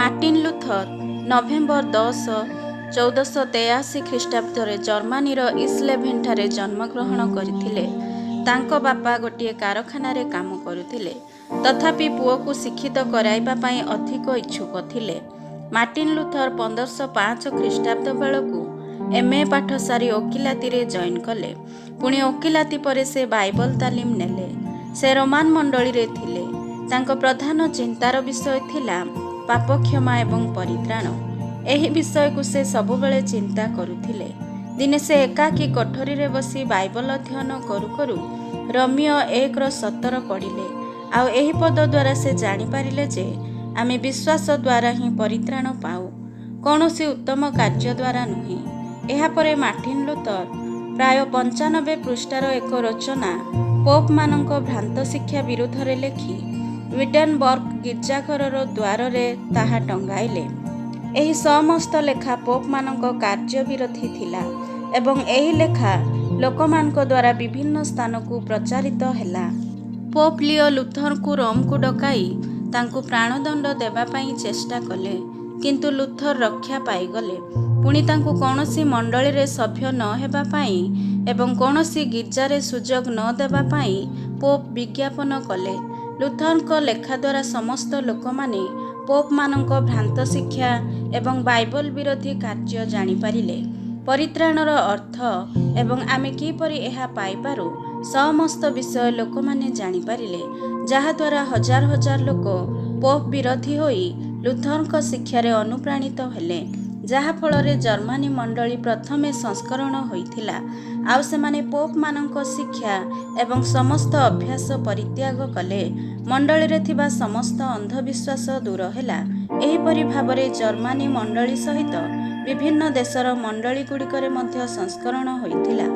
Martin Luther November 10, 1483 ଖ୍ରୀଷ୍ଟାବ୍ଦରେ ଜର୍ମାନୀର ଇସ୍ଲେଭେନ୍ ଠାରେ ଜନ୍ମଗ୍ରହଣ କରିଥିଲେ। ତାଙ୍କ ବାପା ଗୋଟିଏ କାରଖାନାରେ କାମ କରୁଥିଲେ, ତଥାପି ପୁଅକୁ ଶିକ୍ଷିତ କରାଇବା ପାଇଁ ଅଧିକ ଇଚ୍ଛୁକ ଥିଲେ। ମାର୍ଟିନ୍ ଲୁଥର 1505 ଖ୍ରୀଷ୍ଟାବ୍ଦ ବେଳକୁ MA ପାଠ ସାରି ଓକିଲାତିରେ ଜଏନ୍ କଲେ। ପୁଣି ଓକିଲାତି ପରେ ସେ ବାଇବଲ ତାଲିମ ନେଲେ। ସେ ରୋମାନ ମଣ୍ଡଳୀରେ ଥିଲେ। ତାଙ୍କ ପ୍ରଧାନ ଚିନ୍ତାର ବିଷୟ ଥିଲା ପାପକ୍ଷମା ଏବଂ ପରିତ୍ରାଣ। ଏହି ବିଷୟକୁ ସେ ସବୁବେଳେ ଚିନ୍ତା କରୁଥିଲେ। ଦିନେ ସେ ଏକାକୀ କୋଠରୀରେ ବସି ବାଇବଲ ଅଧ୍ୟୟନ କରୁ କରୁ ରୋମିଓ 1:17 ପଢ଼ିଲେ। ଆଉ ଏହି ପଦ ଦ୍ୱାରା ସେ ଜାଣିପାରିଲେ ଯେ ଆମେ ବିଶ୍ୱାସ ଦ୍ୱାରା ହିଁ ପରିତ୍ରାଣ ପାଉ, କୌଣସି ଉତ୍ତମ କାର୍ଯ୍ୟ ଦ୍ୱାରା ନୁହେଁ। ଏହାପରେ ମାର୍ଟିନ୍ ଲୁଥର ପ୍ରାୟ 95 ପୃଷ୍ଠାର ଏକ ରଚନା ପୋପମାନଙ୍କ ଭ୍ରାନ୍ତ ଶିକ୍ଷା ବିରୁଦ୍ଧରେ ଲେଖି ୱିଟେନବର୍ଗ ଗିର୍ଜାଘରର ଦ୍ୱାରରେ ତାହା ଟଙ୍ଗାଇଲେ। ଏହି ସମସ୍ତ ଲେଖା ପୋପମାନଙ୍କ କାର୍ଯ୍ୟ ବିରୋଧୀ ଥିଲା ଏବଂ ଏହି ଲେଖା ଲୋକମାନଙ୍କ ଦ୍ୱାରା ବିଭିନ୍ନ ସ୍ଥାନକୁ ପ୍ରଚାରିତ ହେଲା। ପୋପ ଲିଓ ଲୁଥରଙ୍କୁ ରୋମକୁ ଡକାଇ ତାଙ୍କୁ ପ୍ରାଣଦଣ୍ଡ ଦେବା ପାଇଁ ଚେଷ୍ଟା କଲେ, କିନ୍ତୁ ଲୁଥର ରକ୍ଷା ପାଇଗଲେ। ପୁଣି ତାଙ୍କୁ କୌଣସି ମଣ୍ଡଳୀରେ ସଭ୍ୟ ନ ହେବା ପାଇଁ ଏବଂ କୌଣସି ଗିର୍ଜାରେ ସୁଯୋଗ ନ ଦେବା ପାଇଁ ପୋପ ବିଜ୍ଞାପନ କଲେ। ଲୁଥରଙ୍କ ଲେଖା ଦ୍ୱାରା ସମସ୍ତ ଲୋକମାନେ ପୋପମାନଙ୍କ ଭ୍ରାନ୍ତ ଶିକ୍ଷା ଏବଂ ବାଇବଲ ବିରୋଧୀ କାର୍ଯ୍ୟ ଜାଣିପାରିଲେ। ପରିତ୍ରାଣର ଅର୍ଥ ଏବଂ ଆମେ କିପରି ଏହା ପାଇପାରୁ ସମସ୍ତ ବିଷୟ ଲୋକମାନେ ଜାଣିପାରିଲେ, ଯାହାଦ୍ୱାରା ହଜାର ହଜାର ଲୋକ ପୋପ ବିରୋଧୀ ହୋଇ ଲୁଥରଙ୍କ ଶିକ୍ଷାରେ ଅନୁପ୍ରାଣିତ ହେଲେ, ଯାହାଫଳରେ ଜର୍ମାନୀ ମଣ୍ଡଳୀ ପ୍ରଥମେ ସଂସ୍କରଣ ହୋଇଥିଲା। ଆଉ ସେମାନେ ପୋପମାନଙ୍କ ଶିକ୍ଷା ଏବଂ ସମସ୍ତ ଅଭ୍ୟାସ ପରିତ୍ୟାଗ କଲେ। ମଣ୍ଡଳୀରେ ଥିବା ସମସ୍ତ ଅନ୍ଧବିଶ୍ୱାସ ଦୂର ହେଲା। ଏହିପରି ଭାବରେ ଜର୍ମାନୀ ମଣ୍ଡଳୀ ସହିତ ବିଭିନ୍ନ ଦେଶର ମଣ୍ଡଳୀଗୁଡ଼ିକରେ ମଧ୍ୟ ସଂସ୍କରଣ ହୋଇଥିଲା।